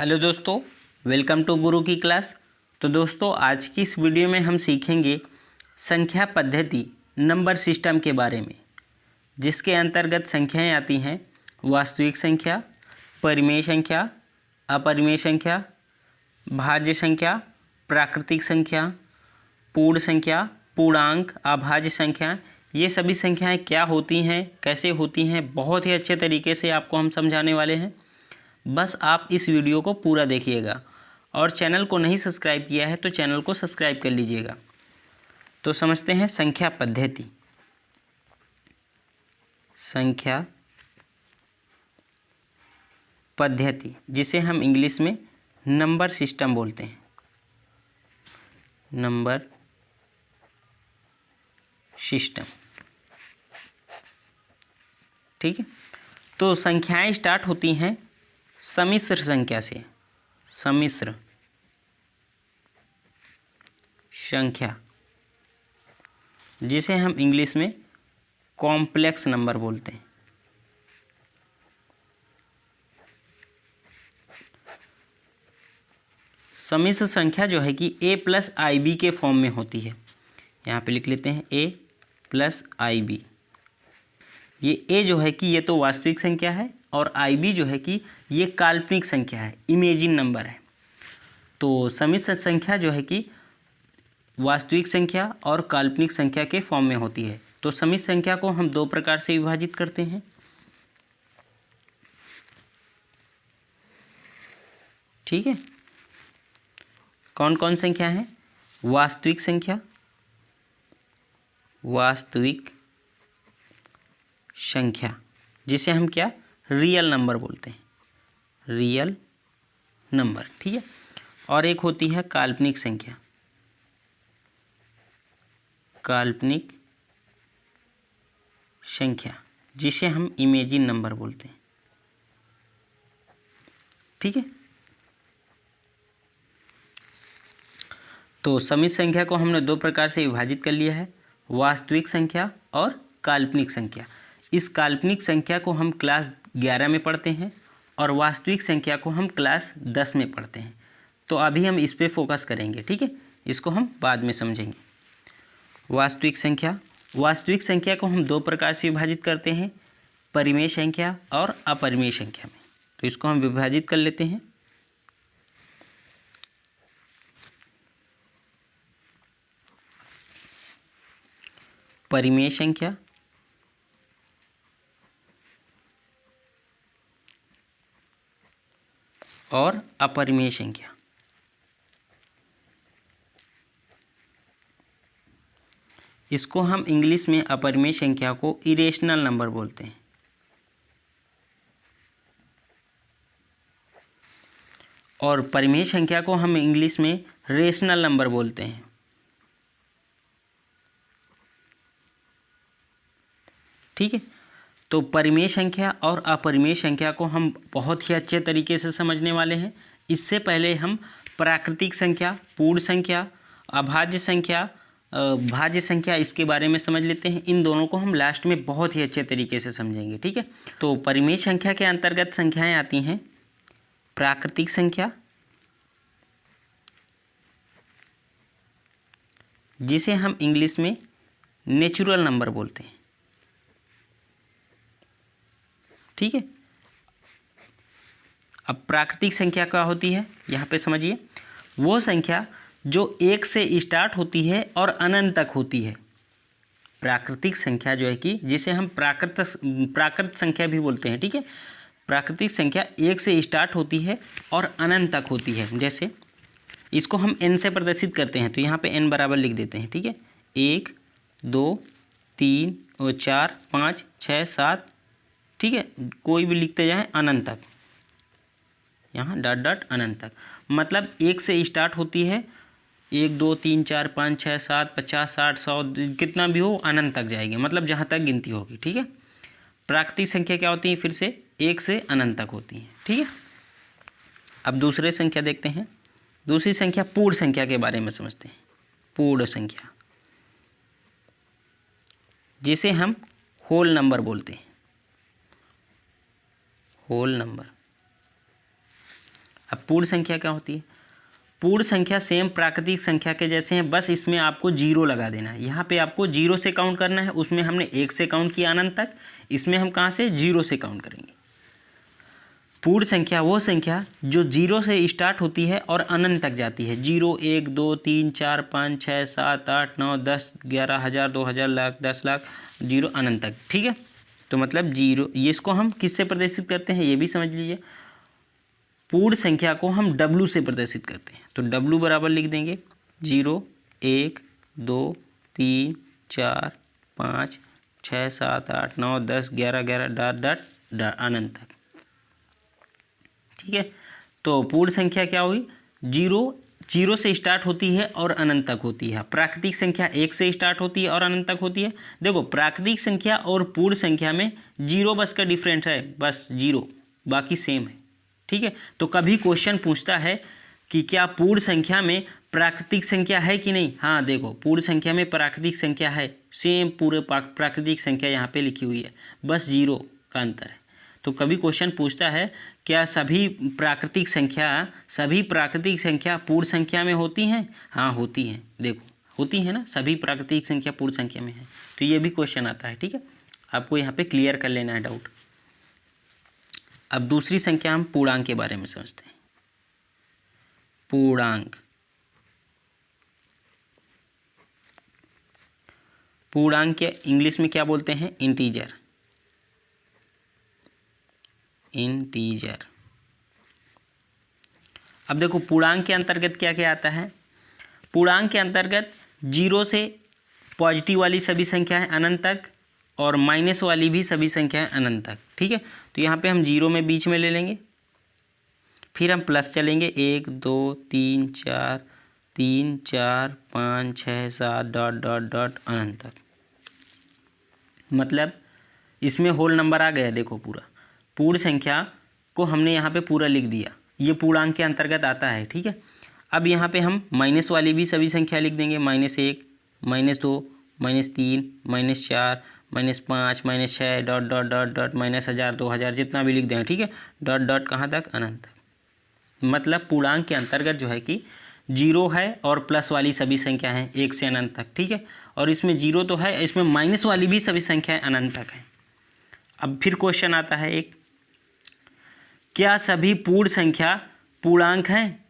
Hello दोस्तों, welcome to गुरु की class. तो दोस्तों, आज की इस वीडियो में हम सीखेंगे संख्या पद्धति नंबर सिस्टम के बारे में, जिसके अंतर्गत संख्याएं आती हैं वास्तविक संख्या, परिमेय संख्या, अपरिमेय संख्या, भाज्य संख्या, प्राकृतिक संख्या, पूर्ण संख्या, पूर्णांक, अभाज्य संख्या। ये सभी संख्याएं क्या होती हैं, कैसे होती हैं, बहुत ही अच्छे तरीके से आपको हम समझाने वाले हैं। बस आप इस वीडियो को पूरा देखिएगा और चैनल को नहीं सब्सक्राइब किया है तो चैनल को सब्सक्राइब कर लीजिएगा। तो समझते हैं संख्या पद्धति। संख्या पद्धति, जिसे हम इंग्लिश में नंबर सिस्टम बोलते हैं। नंबर सिस्टम, ठीक है। तो संख्याएं स्टार्ट होती हैं सम्मिश्र संख्या से। सम्मिश्र संख्या, जिसे हम इंग्लिश में कॉम्प्लेक्स नंबर बोलते हैं। सम्मिश्र संख्या जो है कि a प्लस आई बी के फॉर्म में होती है। यहाँ पे लिख लेते हैं a प्लस आई बी। ये a जो है कि ये तो वास्तविक संख्या है और आई बी जो है कि ये काल्पनिक संख्या है, इमेजिन नंबर है। तो सम्मिश्र संख्या जो है कि वास्तविक संख्या और काल्पनिक संख्या के फॉर्म में होती है। तो सम्मिश्र संख्या को हम दो प्रकार से विभाजित करते हैं। ठीक है, कौन कौन संख्या है? वास्तविक संख्या, वास्तविक संख्या जिसे हम क्या रियल नंबर बोलते हैं, रियल नंबर, ठीक है। और एक होती है काल्पनिक संख्या, काल्पनिक संख्या जिसे हम इमेजिन नंबर बोलते हैं, ठीक है। तो सम्मिश्र संख्या को हमने दो प्रकार से विभाजित कर लिया है, वास्तविक संख्या और काल्पनिक संख्या। इस काल्पनिक संख्या को हम क्लास 11 में पढ़ते हैं और वास्तविक संख्या को हम क्लास 10 में पढ़ते हैं। तो अभी हम इस पे फोकस करेंगे, ठीक है। इसको हम बाद में समझेंगे। वास्तविक संख्या, वास्तविक संख्या को हम दो प्रकार से विभाजित करते हैं, परिमेय संख्या और अपरिमेय संख्या में। तो इसको हम विभाजित कर लेते हैं। परिमेय संख्या और अपरिमेय संख्या। इसको हम इंग्लिश में अपरिमेय संख्या को इरेशनल नंबर बोलते हैं। और परिमेय संख्या को हम इंग्लिश में रेशनल नंबर बोलते हैं। ठीक है, तो परिमेय संख्या और अपरिमेय संख्या को हम बहुत ही अच्छे तरीके से समझने वाले हैं। इससे पहले हम प्राकृतिक संख्या, पूर्ण संख्या, अभाज्य संख्या, भाज्य संख्या, इसके बारे में समझ लेते हैं। इन दोनों को हम लास्ट में बहुत ही अच्छे तरीके से समझेंगे, ठीक है। तो परिमेय संख्या के अंतर्गत संख्याएं आती हैं प्राकृतिक संख्या, जिसे हम इंग्लिश में नेचुरल नंबर बोलते हैं, ठीक है। अब प्राकृतिक संख्या क्या होती है, यहाँ पे समझिए। वो संख्या जो 1 से स्टार्ट होती है और अनंत तक होती है। प्राकृतिक संख्या जो है कि जिसे हम प्राकृत संख्या भी बोलते हैं, ठीक है। प्राकृतिक संख्या 1 से स्टार्ट होती है और अनंत तक होती है। जैसे इसको हम n से प्रदर्शित करते हैं, तो यहाँ पे n बराबर लिख देते हैं, ठीक है। 1 2 3 और 4 5 6 7, ठीक है। कोई भी लिखते जाएं अनंत तक, यहाँ डॉट डॉट अनंत तक। मतलब 1 से स्टार्ट होती है, 1 2 3 4 5 6 7 50 60 100 कितना भी हो, अनंत तक जाएगी, मतलब जहाँ तक गिनती होगी, ठीक है। प्राकृतिक संख्या क्या होती है, फिर से 1 से अनंत तक होती है, ठीक है। अब दूसरे संख्या देखते हैं। दूसरी संख्या पूर्ण संख्या के बारे में समझते हैं। पूर्ण संख्या जिसे हम होल नंबर बोलते हैं, होल नंबर। अब पूर्ण संख्या क्या होती है? पूर्ण संख्या सेम प्राकृतिक संख्या के जैसे हैं, बस इसमें आपको जीरो लगा देना है। यहाँ पे आपको जीरो से काउंट करना है, उसमें हमने एक से काउंट किया अनंत तक, इसमें हम कहाँ से जीरो से काउंट करेंगे। पूर्ण संख्या वो संख्या जो जीरो से स्टार्ट होती है और अनंत तक जाती है। 0 1 2 3 4 5 6 7 8 9 10 11 हज़ार 2000 लाख 10 लाख जीरो अनंत तक। ठीक है, तो मतलब जीरो, ये इसको हम किससे प्रदर्शित करते हैं ये भी समझ लीजिए। पूर्ण संख्या को हम W से प्रदर्शित करते हैं, तो W बराबर लिख देंगे 0 1 2 3 4 5 6 7 8 9 10 11 11 डॉट डॉट डॉट अनंत तक। ठीक है, तो पूर्ण संख्या क्या हुई? जीरो से स्टार्ट होती है और अनंत तक होती है। प्राकृतिक संख्या एक से स्टार्ट होती है और अनंत तक होती है। देखो, प्राकृतिक संख्या और पूर्ण संख्या में जीरो बस का डिफरेंस है, बस जीरो, बाकी सेम है। ठीक है, तो कभी क्वेश्चन पूछता है कि क्या पूर्ण संख्या में प्राकृतिक संख्या है कि नहीं? हाँ देखो, पूर्ण संख्या में प्राकृतिक संख्या है, सेम पूरे प्राकृतिक संख्या यहाँ पे लिखी हुई है, बस जीरो का अंतर है। तो कभी क्वेश्चन पूछता है क्या सभी प्राकृतिक संख्या पूर्ण संख्या में होती हैं? हाँ होती हैं, देखो होती है ना, सभी प्राकृतिक संख्या पूर्ण संख्या में है। तो ये भी क्वेश्चन आता है। ठीक है, आपको यहाँ पे क्लियर कर लेना है डाउट। अब दूसरी संख्या हम पूर्णांक के बारे में समझते हैं। पूर्णांक, पूर्णांक के इंग्लिश में क्या बोलते हैं? इंटीजर। इंटीजर। अब देखो, पूर्णांक के अंतर्गत क्या क्या आता है? पूर्णांक के अंतर्गत जीरो से पॉजिटिव वाली सभी संख्याएं अनंत तक और माइनस वाली भी सभी संख्याएं अनंत तक। ठीक है, तो यहाँ पे हम जीरो में बीच में ले लेंगे, फिर हम प्लस चलेंगे 1 2 3 4 5 6 7 डॉट डॉट डॉट अनंत तक। मतलब इसमें होल नंबर आ गया। देखो, पूरा पूर्ण संख्या को हमने यहाँ पे पूरा लिख दिया, ये पूर्णांक के अंतर्गत आता है। ठीक है, अब यहाँ पे हम माइनस वाली भी सभी संख्या लिख देंगे, -1 -2 -3 -4 -5 -6 डॉट डॉट डॉट डॉट -1000 2000 जितना भी लिख दें। ठीक है, डॉट डॉट कहाँ तक? अनंत तक। मतलब पूर्णांक के अंतर्गत जो है कि जीरो है और प्लस वाली सभी संख्या हैं 1 से अनंत तक। ठीक है, और इसमें जीरो तो है, इसमें माइनस वाली भी सभी संख्याएं अनंत तक हैं। अब फिर क्वेश्चन आता है एक, क्या सभी पूर्ण संख्या पूर्णांक हैं?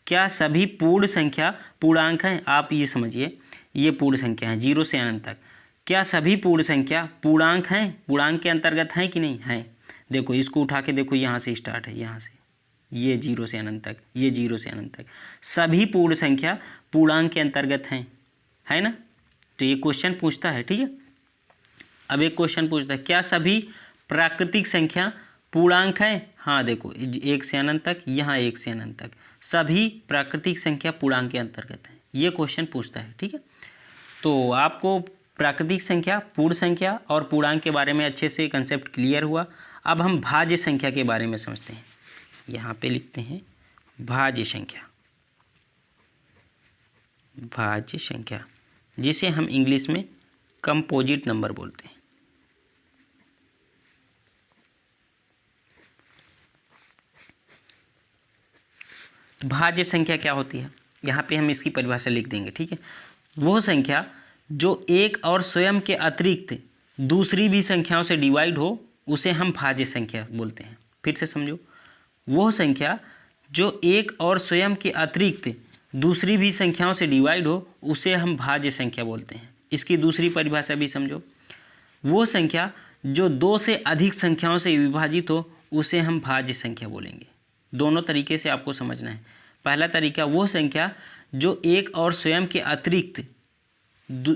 क्या सभी पूर्ण संख्या पूर्णांक हैं? आप ये समझिए, ये पूर्ण संख्या है 0 से अनंत तक। क्या सभी पूर्ण संख्या पूर्णांक हैं? पूर्णांक के अंतर्गत हैं कि नहीं? हैं। देखो, इसको उठा के देखो, यहाँ से स्टार्ट है, यहाँ से ये 0 से अनंत तक, ये 0 से अनंत तक, सभी पूर्ण संख्या पूर्णांक के अंतर्गत हैं, है ना? तो ये क्वेश्चन पूछता है। ठीक है, अब एक क्वेश्चन पूछता है, क्या सभी प्राकृतिक संख्या पूर्णांक है? हाँ देखो, 1 से अनंत तक, यहाँ 1 से अनंत तक, सभी प्राकृतिक संख्या पूर्णांक के अंतर्गत है, ये क्वेश्चन पूछता है। ठीक है, तो आपको प्राकृतिक संख्या, पूर्ण संख्या और पूर्णांक के बारे में अच्छे से कंसेप्ट क्लियर हुआ। अब हम भाज्य संख्या के बारे में समझते हैं। यहाँ पे लिखते हैं भाज्य संख्या। भाज्य संख्या जिसे हम इंग्लिश में कंपोजिट नंबर बोलते हैं। भाज्य संख्या क्या होती है? यहाँ पे हम इसकी परिभाषा लिख देंगे। ठीक है, वो संख्या जो एक और स्वयं के अतिरिक्त दूसरी भी संख्याओं से डिवाइड हो, उसे हम भाज्य संख्या बोलते हैं। फिर से समझो, वो संख्या जो एक और स्वयं के अतिरिक्त दूसरी भी संख्याओं से डिवाइड हो, उसे हम भाज्य संख्या बोलते हैं। इसकी दूसरी परिभाषा भी समझो, वो संख्या जो 2 से अधिक संख्याओं से विभाजित हो, उसे हम भाज्य संख्या बोलेंगे। दोनों तरीके से आपको समझना है। पहला तरीका, वो संख्या जो एक और स्वयं के अतिरिक्त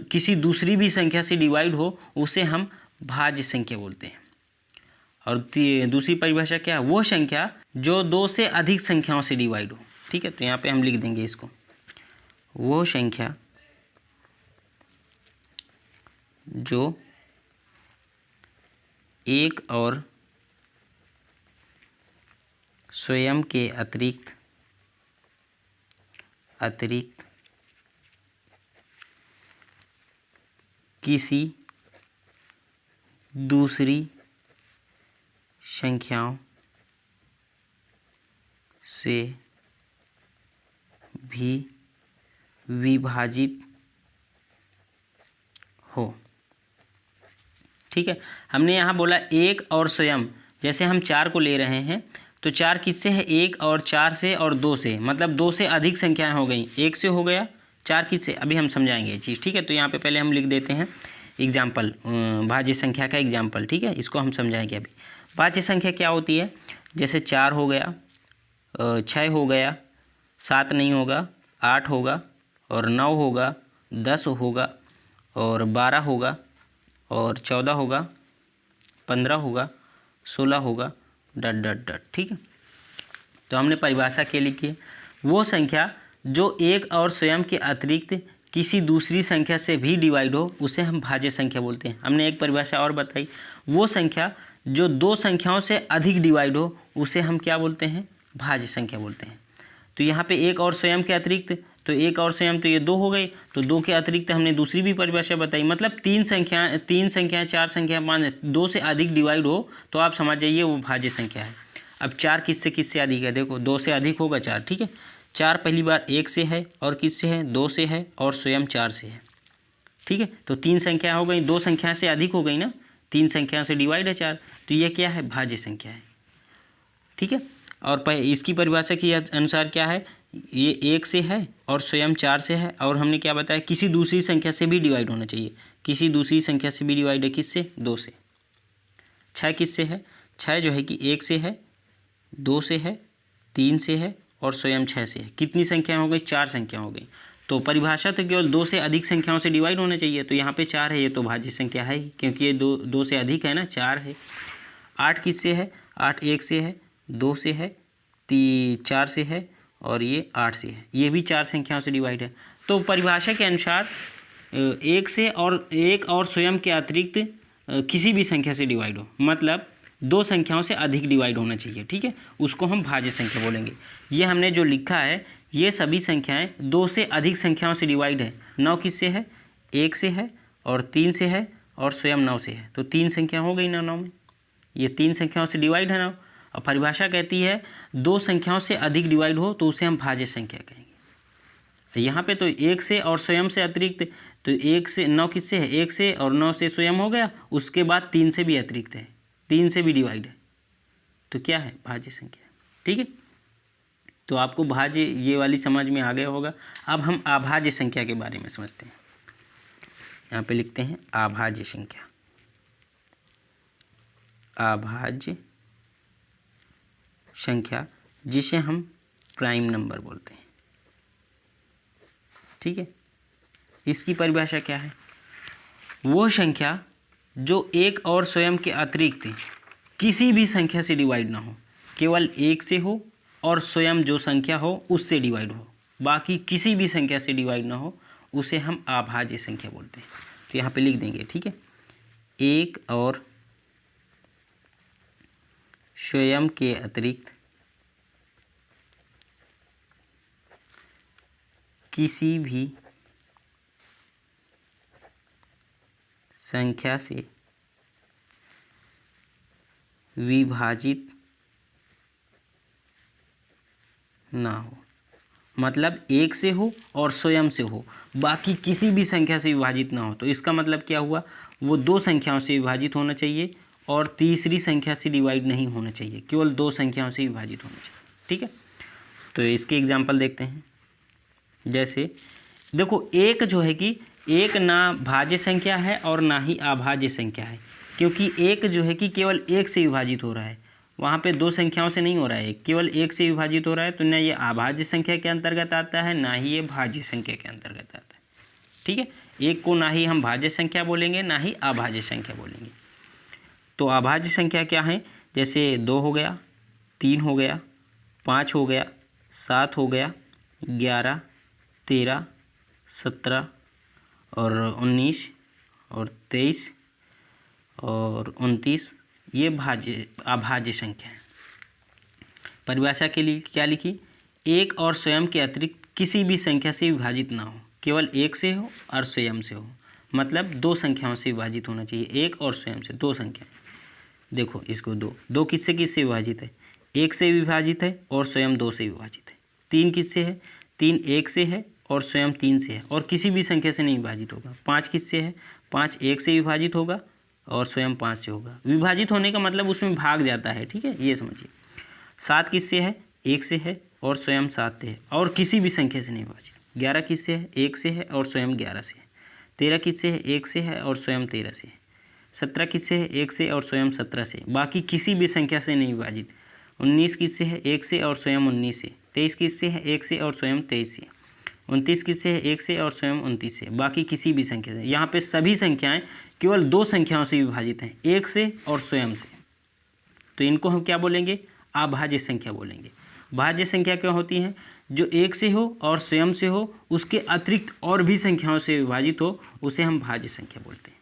किसी दूसरी भी संख्या से डिवाइड हो, उसे हम भाज्य संख्या बोलते हैं। और दूसरी परिभाषा क्या है? वो संख्या जो 2 से अधिक संख्याओं से डिवाइड हो। ठीक है, तो यहाँ पे हम लिख देंगे इसको, वो संख्या जो एक और स्वयं के अतिरिक्त किसी दूसरी संख्याओं से भी विभाजित हो। ठीक है, हमने यहाँ बोला एक और स्वयं, जैसे हम 4 को ले रहे हैं तो 4 किससे है, 1 और 4 से और 2 से, मतलब 2 से अधिक संख्याएं हो गई, 1 से हो गया, 4 किससे, अभी हम समझाएंगे ये चीज़। ठीक है, तो यहाँ पे पहले हम लिख देते हैं एग्जाम्पल, भाज्य संख्या का एग्जाम्पल। ठीक है, इसको हम समझाएंगे अभी। भाज्य संख्या क्या होती है, जैसे 4 हो गया, 6 हो गया, 7 नहीं होगा, 8 होगा, और 9 होगा, 10 होगा, और 12 होगा, और 14 होगा, 15 होगा, 16 होगा, डट डट डट। ठीक है, तो हमने परिभाषा क्या लिखी है, वो संख्या जो एक और स्वयं के अतिरिक्त किसी दूसरी संख्या से भी डिवाइड हो उसे हम भाज्य संख्या बोलते हैं। हमने एक परिभाषा और बताई, वो संख्या जो 2 संख्याओं से अधिक डिवाइड हो उसे हम क्या बोलते हैं, भाज्य संख्या बोलते हैं। तो यहाँ पे एक और स्वयं के अतिरिक्त, तो एक और स्वयं तो ये 2 हो गई, तो 2 के अतिरिक्त हमने दूसरी भी परिभाषा बताई, मतलब 3 संख्याएं 4 संख्या 5 2 से अधिक डिवाइड हो तो आप समझ जाइए वो भाज्य संख्या है। अब 4 किससे अधिक है, देखो 2 से अधिक होगा 4। ठीक है, 4 पहली बार 1 से है, और किससे है, 2 से है, और स्वयं 4 से है। ठीक है, तो 3 संख्या हो गई, 2 संख्या से अधिक हो गई ना, 3 संख्या से डिवाइड है 4, तो ये क्या है, भाज्य संख्या है। ठीक है, और इसकी परिभाषा के अनुसार क्या है, ये 1 से है और स्वयं 4 से है, और हमने क्या बताया, किसी दूसरी संख्या से भी डिवाइड होना चाहिए, किसी दूसरी संख्या से भी डिवाइड है, किससे, 2 से। 6 किससे है, 6 जो है कि 1 से है, 2 से है, 3 से है, और स्वयं 6 से है। कितनी संख्या हो गई, 4 संख्या हो गई। तो परिभाषा तो केवल 2 से अधिक संख्याओं से डिवाइड होना चाहिए, तो यहाँ पे 4 है, ये तो भाज्य संख्या है ही, क्योंकि ये 2 से अधिक है ना, 4 है। 8 किससे है, 8 1 से है, 2 से है, 4 से है, और ये 8 से है, ये भी 4 संख्याओं से डिवाइड है। तो परिभाषा के अनुसार एक और स्वयं के अतिरिक्त किसी भी संख्या से डिवाइड हो, मतलब 2 संख्याओं से अधिक डिवाइड होना चाहिए। ठीक है, उसको हम भाज्य संख्या बोलेंगे। ये हमने जो लिखा है ये सभी संख्याएं 2 से अधिक संख्याओं से डिवाइड है। 9 किससे है, 1 से है, और 3 से है, और स्वयं 9 से है, तो 3 संख्या हो गई ना 9 में, ये 3 संख्याओं से डिवाइड है 9। और परिभाषा कहती है 2 संख्याओं से अधिक डिवाइड हो तो उसे हम भाज्य संख्या कहेंगे। तो यहाँ पे तो 1 से और स्वयं से अतिरिक्त, तो 1 से 9 किससे है, 1 से, और 9 से स्वयं हो गया, उसके बाद 3 से भी अतिरिक्त है, 3 से भी डिवाइड है, तो क्या है, भाज्य संख्या। ठीक है, तो आपको भाज्य ये वाली समझ में आ गया होगा। अब हम अभाज्य संख्या के बारे में समझते हैं। यहाँ पे लिखते हैं अभाज्य संख्या। अभाज्य संख्या जिसे हम प्राइम नंबर बोलते हैं। ठीक है, इसकी परिभाषा क्या है, वो संख्या जो एक और स्वयं के अतिरिक्त किसी भी संख्या से डिवाइड ना हो, केवल 1 से हो और स्वयं जो संख्या हो उससे डिवाइड हो, बाकी किसी भी संख्या से डिवाइड ना हो, उसे हम अभाज्य संख्या बोलते हैं। तो यहाँ पे लिख देंगे। ठीक है, एक और स्वयं के अतिरिक्त किसी भी संख्या से विभाजित ना हो, मतलब 1 से हो और स्वयं से हो, बाकी किसी भी संख्या से विभाजित ना हो। तो इसका मतलब क्या हुआ, वो 2 संख्याओं से विभाजित होना चाहिए और तीसरी संख्या से डिवाइड नहीं होना चाहिए, केवल 2 संख्याओं से विभाजित होना चाहिए। ठीक है, तो इसके एग्जाम्पल देखते हैं। जैसे देखो, एक जो है कि एक ना भाज्य संख्या है और ना ही अभाज्य संख्या है, क्योंकि एक जो है कि केवल 1 से विभाजित हो रहा है, वहाँ पे 2 संख्याओं से नहीं हो रहा है, केवल 1 से विभाजित हो रहा है, तो ना ये अभाज्य संख्या के अंतर्गत आता है, ना ही ये भाज्य संख्या के अंतर्गत आता है। ठीक है, एक को ना ही हम भाज्य संख्या बोलेंगे, ना ही अभाज्य संख्या बोलेंगे। तो अभाज्य संख्या क्या है, जैसे 2 हो गया, 3 हो गया, 5 हो गया, 7 हो गया, 11, 13, 17 और 19 और 23 और 29, ये अभाज्य संख्या है। परिभाषा के लिए क्या लिखी, एक और स्वयं के अतिरिक्त किसी भी संख्या से विभाजित ना हो, केवल 1 से हो और स्वयं से हो, मतलब 2 संख्याओं से विभाजित होना चाहिए, 1 और स्वयं से 2 संख्या। देखो इसको 2 किससे विभाजित है, 1 से विभाजित है और स्वयं 2 से विभाजित है। 3 किससे है? 3 1 से है और स्वयं 3 से है और किसी भी संख्या से नहीं विभाजित होगा। 5 किससे है? 5 1 से विभाजित होगा और स्वयं 5 से होगा। विभाजित होने का मतलब उसमें भाग जाता है, ठीक है, ये समझिए। 7 किससे है? 1 से है और स्वयं 7 से है और किसी भी संख्या से नहीं विभाजित। 11 किससे है? 1 से है और स्वयं 11 से है। 13 किससे है? 1 से है और स्वयं 13 से है। 17 किससे है? 1 से और स्वयं 17 से, बाकी किसी भी संख्या से नहीं विभाजित। 19 किससे है? 1 से और स्वयं 19 से। 23 किससे है? 1 से और स्वयं 23 से। 29 किससे है? 1 से और स्वयं 29 से, बाकी किसी भी संख्या से। यहाँ पे सभी संख्याएं केवल 2 संख्याओं से विभाजित हैं, 1 से और स्वयं से। तो इनको हम क्या बोलेंगे? अभाज्य संख्या बोलेंगे। भाज्य संख्या क्या होती हैं? जो 1 से हो और स्वयं से हो, उसके अतिरिक्त और भी संख्याओं से विभाजित हो, उसे हम भाज्य संख्या बोलते हैं।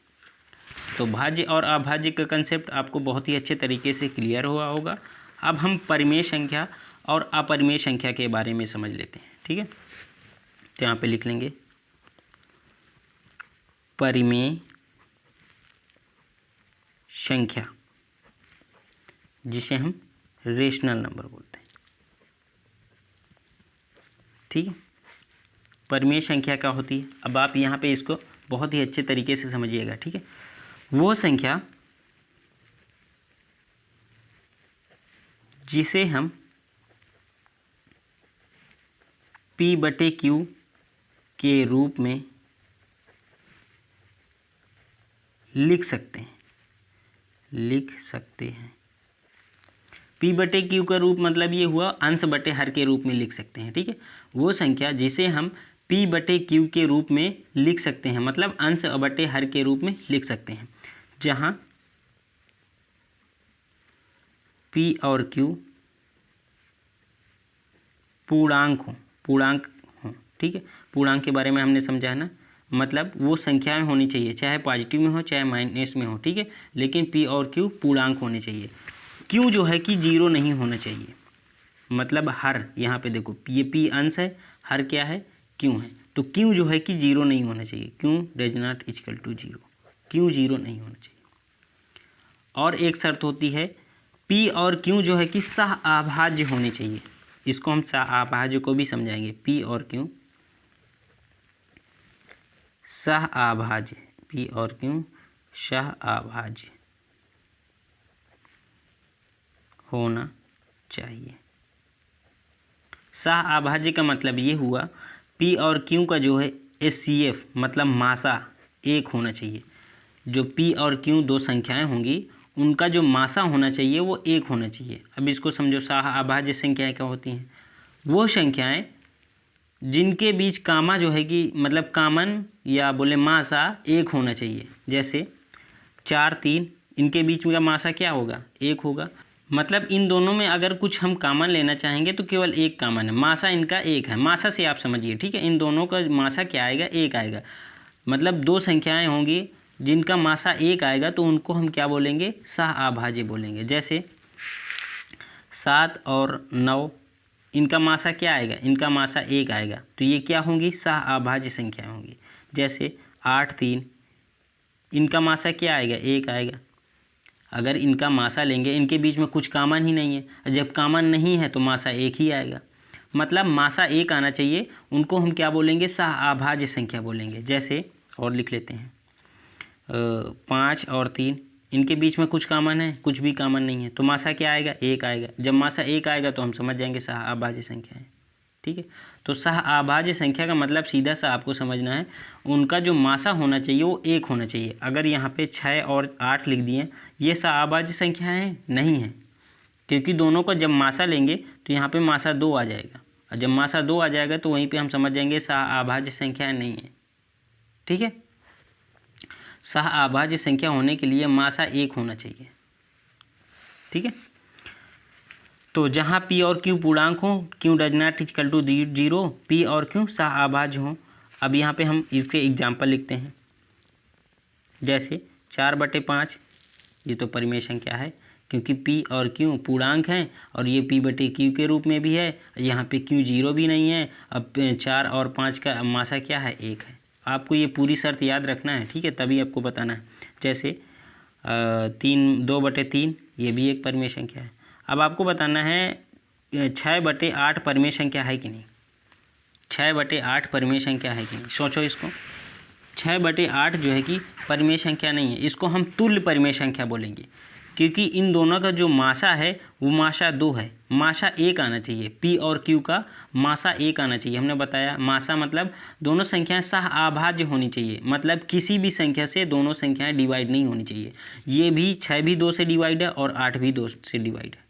तो भाज्य और अभाज्य का कंसेप्ट आपको बहुत ही अच्छे तरीके से क्लियर हुआ होगा। अब हम परिमेय संख्या और अपरिमेय संख्या के बारे में समझ लेते हैं, ठीक है। तो यहाँ पे लिख लेंगे परिमेय संख्या, जिसे हम रेशनल नंबर बोलते हैं, ठीक है। परिमेय संख्या क्या होती है? अब आप यहाँ पे इसको बहुत ही अच्छे तरीके से समझिएगा, ठीक है। वो संख्या जिसे हम P/Q के रूप में लिख सकते हैं, P/Q का रूप मतलब ये हुआ अंश बटे हर के रूप में लिख सकते हैं, ठीक है। वो संख्या जिसे हम P/Q के रूप में लिख सकते हैं, मतलब अंश बटे हर के रूप में लिख सकते हैं, जहाँ P और Q पूर्णांक हो, ठीक है। पूर्णांक के बारे में हमने समझा है ना, मतलब वो संख्याएं होनी चाहिए, चाहे पॉजिटिव में हो चाहे माइनस में हो, ठीक है, लेकिन P और Q पूर्णांक होने चाहिए। Q जो है कि 0 नहीं होना चाहिए, मतलब हर, यहाँ पे देखो ये P अंश है, हर क्या है? Q है, तो Q जो है कि 0 नहीं होना चाहिए। Q does not equal to 0, Q 0 नहीं होना चाहिए। और एक शर्त होती है, P और Q जो है कि सह अभाज्य होने चाहिए। इसको हम सह अभाज्य को भी समझाएंगे। P और Q सह अभाज्य, P और Q सह अभाज्य होना चाहिए। सह अभाज्य का मतलब ये हुआ P और Q का जो है HCF मतलब मासा एक होना चाहिए। जो P और Q दो संख्याएं होंगी, उनका जो मासा होना चाहिए वो एक होना चाहिए। अब इसको समझो, सह अभाज्य संख्याएं क्या होती हैं? वो संख्याएं जिनके बीच कामा जो है कि मतलब कामन या बोले मासा एक होना चाहिए। जैसे 4 3, इनके बीच में का मासा क्या होगा? एक होगा। मतलब इन दोनों में अगर कुछ हम कामन लेना चाहेंगे तो केवल एक कामन है, मासा इनका एक है। मासा से आप समझिए, ठीक है, इन दोनों का मासा क्या आएगा? एक आएगा। मतलब दो संख्याएं होंगी जिनका मासा एक आएगा, तो उनको हम क्या बोलेंगे? सह अभाज्य बोलेंगे। जैसे 7 और 9, इनका मासा क्या आएगा? इनका मासा एक आएगा, तो ये क्या होंगी? सह अभाज्य संख्या होंगी। जैसे 8 3, इनका मासा क्या आएगा? एक आएगा। अगर इनका मासा लेंगे, इनके बीच में कुछ कामन ही नहीं है, जब कामन नहीं है तो मासा एक ही आएगा। मतलब मासा एक आना चाहिए, उनको हम क्या बोलेंगे? सह अभाज्य संख्या बोलेंगे। जैसे और लिख लेते हैं 5 और 3, इनके बीच में कुछ कामन है? कुछ भी कामन नहीं है, तो मासा क्या आएगा? एक आएगा। जब मासा एक आएगा तो हम समझ जाएंगे सह अभाज्य संख्या है, ठीक है। तो सह अभाज्य संख्या का मतलब सीधा सा आपको समझना है, उनका जो मासा होना चाहिए वो एक होना चाहिए। अगर यहाँ पे 6 और 8 लिख दिए, ये सह अभाज्य संख्या है? नहीं है, क्योंकि दोनों का जब मासा लेंगे तो यहाँ पे मासा 2 आ जाएगा, और जब मासा 2 आ जाएगा तो वहीं पे हम समझ जाएंगे सह अभाज्य संख्या नहीं है, ठीक है। सह अभाज्य संख्या होने के लिए मासा एक होना चाहिए, ठीक है। तो जहाँ P और Q पूर्णांक हो, Q does not equal to 0, P और Q सह अभाज्य हो। अब यहाँ पे हम इसके एग्जाम्पल लिखते हैं। जैसे 4/5, ये तो परिमेय संख्या है, क्योंकि P और Q पूर्णांक हैं और ये P/Q के रूप में भी है। यहाँ पे Q 0 भी नहीं है। अब 4 और 5 का मासा क्या है? एक है। आपको ये पूरी शर्त याद रखना है, ठीक है, तभी आपको बताना है। जैसे 2/3, ये भी एक परिमेय संख्या है। अब आपको बताना है 6/8 परिमेय संख्या है कि नहीं। 6/8 परिमेय संख्या है कि नहीं, सोचो इसको। 6/8 जो है कि परिमेय संख्या नहीं है, इसको हम तुल्य परिमेय संख्या बोलेंगे, क्योंकि इन दोनों का जो मासा है वो मासा 2 है, मासा 1 आना चाहिए। पी और क्यू का मासा 1 आना चाहिए। हमने बताया मासा मतलब दोनों संख्याएं सह अभाज्य होनी चाहिए, मतलब किसी भी संख्या से दोनों संख्याएं डिवाइड नहीं होनी चाहिए। ये भी 6 भी 2 से डिवाइड है और 8 भी 2 से डिवाइड है,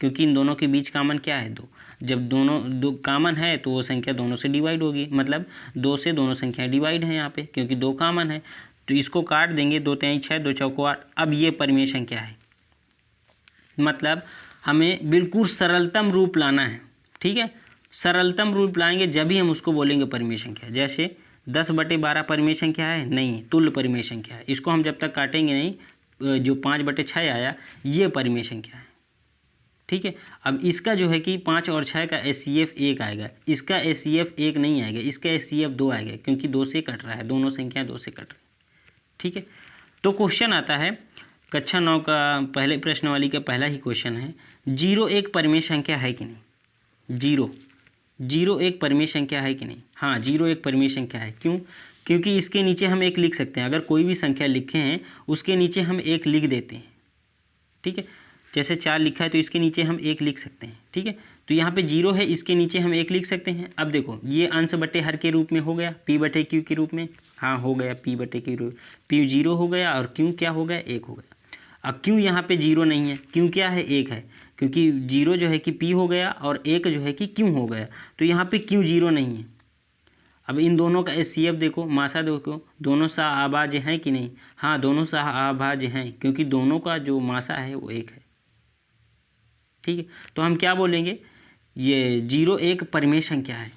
क्योंकि इन दोनों के बीच कॉमन क्या है 2। जब दोनों दो कॉमन है तो वो संख्या दोनों से डिवाइड होगी, मतलब 2 से दोनों संख्याएं डिवाइड हैं यहाँ पे, क्योंकि 2 कॉमन है। तो इसको काट देंगे, 2 3 6 2 चौको 8। अब ये परिमेय संख्या है, मतलब हमें बिल्कुल सरलतम रूप लाना है, ठीक है। सरलतम रूप लाएंगे जब ही हम उसको बोलेंगे परिमेय संख्या। जैसे 10/12 परिमेय संख्या है नहीं, तुल्य परिमेय संख्या है। इसको हम जब तक काटेंगे नहीं, जो 5/6 आया ये परिमेय संख्या है, ठीक है। अब इसका जो है कि 5 और 6 का HCF 1 आएगा, इसका HCF 1 नहीं आएगा, इसका HCF 2 आएगा, क्योंकि 2 से कट रहा है, दोनों संख्या 2 से कट रही है, ठीक है। तो क्वेश्चन आता है कक्षा 9 का पहले प्रश्न वाली का पहला ही क्वेश्चन है, 0 एक परिमेय संख्या है कि नहीं। 0 एक परिमेय संख्या है कि नहीं। हाँ, 0 एक परिमेय संख्या है। क्यों? क्योंकि इसके नीचे हम 1 लिख सकते हैं। अगर कोई भी संख्या लिखे हैं उसके नीचे हम 1 लिख देते हैं, ठीक है। जैसे 4 लिखा है तो इसके नीचे हम 1 लिख सकते हैं, ठीक है। तो यहाँ पे 0 है, इसके नीचे हम 1 लिख सकते हैं। अब देखो ये अंश बटे हर के रूप में हो गया, P/Q के रूप में। हाँ हो गया, P/Q, P 0 हो गया और Q क्या हो गया, 1 हो गया। अब Q यहाँ पे 0 नहीं है, Q क्या है, 1 है, क्योंकि 0 जो है कि P हो गया और 1 जो है कि Q हो गया। तो यहाँ पे Q 0 नहीं है। अब इन दोनों का HCF देखो, मासा देखो, दोनों सहअभाज्य हैं कि नहीं। हाँ दोनों सहअभाज्य हैं, क्योंकि दोनों का जो मासा है वो 1 है, ठीक है। तो हम क्या बोलेंगे, ये 0 एक परिमेय संख्या है।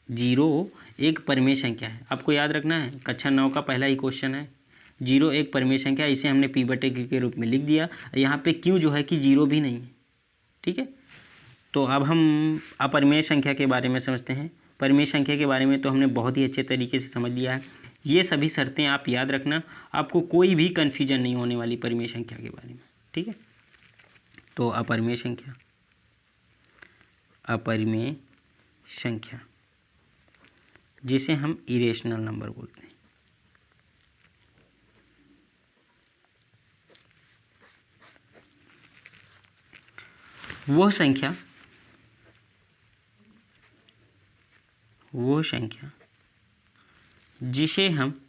0 एक परिमेय संख्या है, आपको याद रखना है, कक्षा 9 का पहला ही क्वेश्चन है। 0 एक परिमेय संख्या, इसे हमने P/Q के रूप में लिख दिया। यहाँ पे Q जो है कि 0 भी नहीं है, ठीक है। तो अब हम अपरिमेय संख्या के बारे में समझते हैं। परिमेय संख्या के बारे में तो हमने बहुत ही अच्छे तरीके से समझ लिया है। ये सभी शर्तें आप याद रखना, आपको कोई भी कन्फ्यूजन नहीं होने वाली परिमेय संख्या के बारे में, ठीक है। तो अपरिमेय संख्या, अपरिमेय संख्या जिसे हम इरेशनल नंबर बोलते हैं। वो संख्या जिसे हम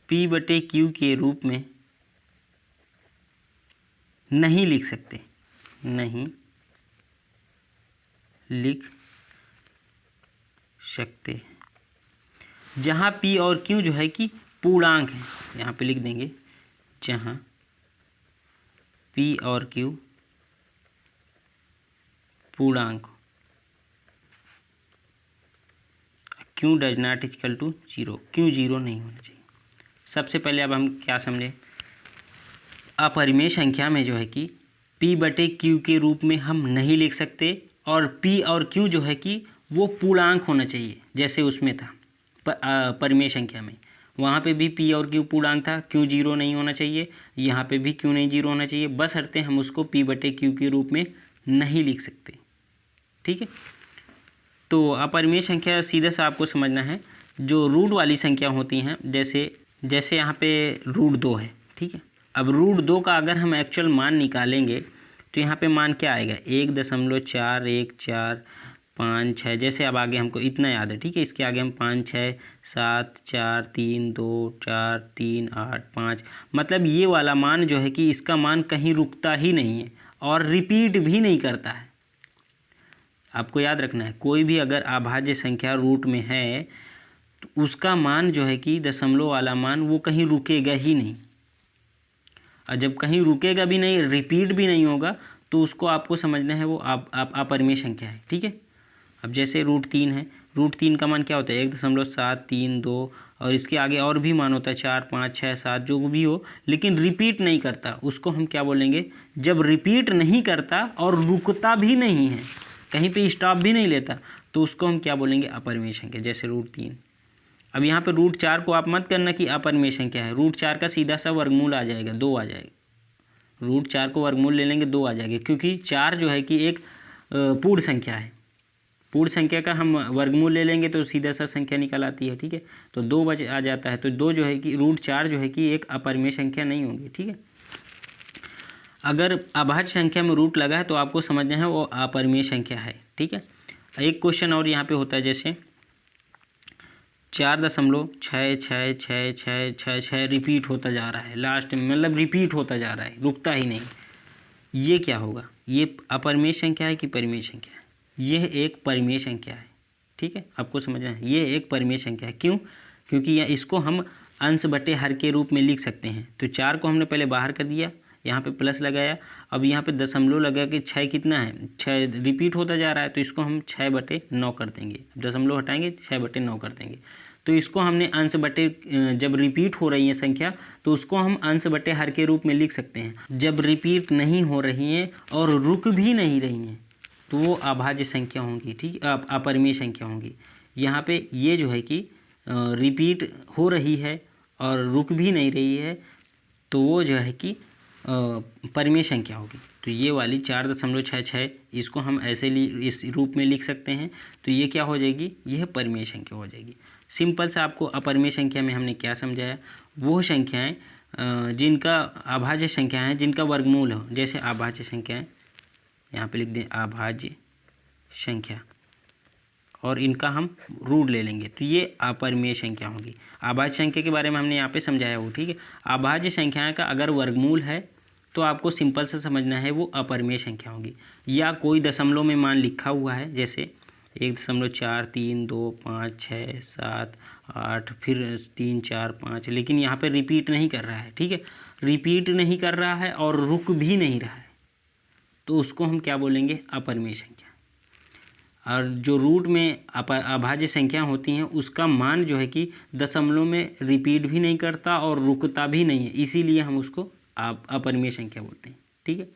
P/Q के रूप में नहीं लिख सकते, नहीं लिख सकते, जहाँ P और Q जो है कि पूर्णांक है। यहाँ पे लिख देंगे जहाँ P और Q पूर्णांक, Q does not equal to 0, Q 0 नहीं होना चाहिए। सबसे पहले अब हम क्या समझें, अपरिमेय संख्या में जो है कि P/Q के रूप में हम नहीं लिख सकते, और P और Q जो है कि वो पूर्णांक होना चाहिए, जैसे उसमें था परिमेय संख्या में, वहाँ पे भी P और Q पूर्णांक था, Q 0 नहीं होना चाहिए, यहाँ पे भी Q नहीं 0 होना चाहिए, बशर्ते हम उसको P/Q के रूप में नहीं लिख सकते, ठीक है। तो अपरिमेय संख्या सीधा सा आपको समझना है, जो रूट वाली संख्या होती हैं, जैसे यहाँ पे √2 है, ठीक है। अब √2 का अगर हम एक्चुअल मान निकालेंगे तो यहाँ पे मान क्या आएगा, 1.4145, जैसे अब आगे हमको इतना याद है, ठीक है। इसके आगे हम 5 6 7 4 3 2 4 3 8 5, मतलब ये वाला मान जो है कि इसका मान कहीं रुकता ही नहीं है और रिपीट भी नहीं करता है। आपको याद रखना है, कोई भी अगर अभाज्य संख्या रूट में है तो उसका मान जो है कि दशमलव वाला मान वो कहीं रुकेगा ही नहीं, और जब कहीं रुकेगा भी नहीं, रिपीट भी नहीं होगा, तो उसको आपको समझना है वो अपरिमेय संख्या है, ठीक है। अब जैसे √3 है, √3 का मान क्या होता है, 1.732, और इसके आगे और भी मान होता है 4 5 6 7 जो भी हो, लेकिन रिपीट नहीं करता, उसको हम क्या बोलेंगे, जब रिपीट नहीं करता और रुकता भी नहीं है, कहीं पे स्टॉप भी नहीं लेता, तो उसको हम क्या बोलेंगे, अपरिमेय संख्या, जैसे √3। अब यहाँ पे √4 को आप मत करना कि अपरिमेय संख्या है, √4 का सीधा सा वर्गमूल आ जाएगा, 2 आ जाएगा, √4 को वर्गमूल ले लेंगे 2 आ जाएगा, क्योंकि 4 जो है कि एक पूर्ण संख्या है। पूर्ण संख्या का हम वर्गमूल ले लेंगे तो सीधा सा संख्या निकल आती है, ठीक है। तो 2 बच आ जाता है, तो 2 जो है कि √4 जो है कि एक अपरिमेय संख्या नहीं होगी, ठीक है। अगर अभाज्य संख्या में रूट लगा है तो आपको समझना है वो अपरिमेय संख्या है, ठीक है। एक क्वेश्चन और यहाँ पे होता है, जैसे 4.66666 रिपीट होता जा रहा है, लास्ट में मतलब रिपीट होता जा रहा है, रुकता ही नहीं। ये क्या होगा? ये अपरिमेय संख्या है कि परिमेय संख्या है? यह एक परिमेय संख्या है, ठीक है। आपको समझना है ये एक परिमेय संख्या है। क्यों? क्योंकि इसको हम अंश बटे हर के रूप में लिख सकते हैं। तो 4 को हमने पहले बाहर कर दिया, यहाँ पे प्लस लगाया, अब यहाँ पे दशमलव लगा कि 6 कितना है, 6 रिपीट होता जा रहा है, तो इसको हम 6/9 कर देंगे। दशमलव हटाएंगे 6/9 कर देंगे। तो इसको हमने अंश बटे, जब रिपीट हो रही है संख्या तो उसको हम अंश बटे हर के रूप में लिख सकते हैं। जब रिपीट नहीं हो रही हैं और रुक भी नहीं रही हैं तो वो अभाज्य संख्या होंगी, ठीक, अपरिमेय संख्या होंगी। यहाँ पे ये जो है कि रिपीट हो रही है और रुक भी नहीं रही है तो वो जो है कि परिमेय संख्या होगी। तो ये वाली 4.66 इसको हम ऐसे इस रूप में लिख सकते हैं। तो ये क्या हो जाएगी? यह परिमेय संख्या हो जाएगी। सिंपल से आपको अपरिमेय संख्या में हमने क्या समझाया, वो संख्याएं जिनका अभाज्य संख्या है, जिनका वर्गमूल हो, जैसे अभाज्य संख्याएं यहाँ पे लिख दें अभाज्य संख्या, और इनका हम रूट ले लेंगे तो ये अपरिमेय संख्या होगी। अभाज्य संख्या के बारे में हमने यहाँ पे समझाया वो, ठीक है। अभाज्य संख्या का अगर वर्गमूल है तो आपको सिंपल से समझना है वो अपरिमेय संख्या होगी। या कोई दशमलव में मान लिखा हुआ है, जैसे 1.4 3 2 5 6 7 8 फिर 3 4 5, लेकिन यहाँ पे रिपीट नहीं कर रहा है, ठीक है। रिपीट नहीं कर रहा है और रुक भी नहीं रहा है, तो उसको हम क्या बोलेंगे? अपरिमेय संख्या। और जो रूट में अभाज्य संख्या होती हैं उसका मान जो है कि दशमलव में रिपीट भी नहीं करता और रुकता भी नहीं है, इसीलिए हम उसको अपरिमेय संख्या बोलते हैं, ठीक है।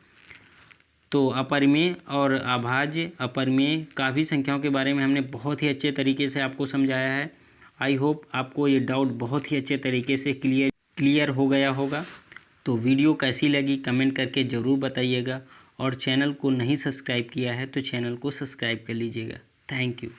तो अपरिमेय और अभाज्य, अपरिमेय काफ़ी संख्याओं के बारे में हमने बहुत ही अच्छे तरीके से आपको समझाया है। आई होप आपको ये डाउट बहुत ही अच्छे तरीके से क्लियर हो गया होगा। तो वीडियो कैसी लगी कमेंट करके ज़रूर बताइएगा, और चैनल को नहीं सब्सक्राइब किया है तो चैनल को सब्सक्राइब कर लीजिएगा। Thank you.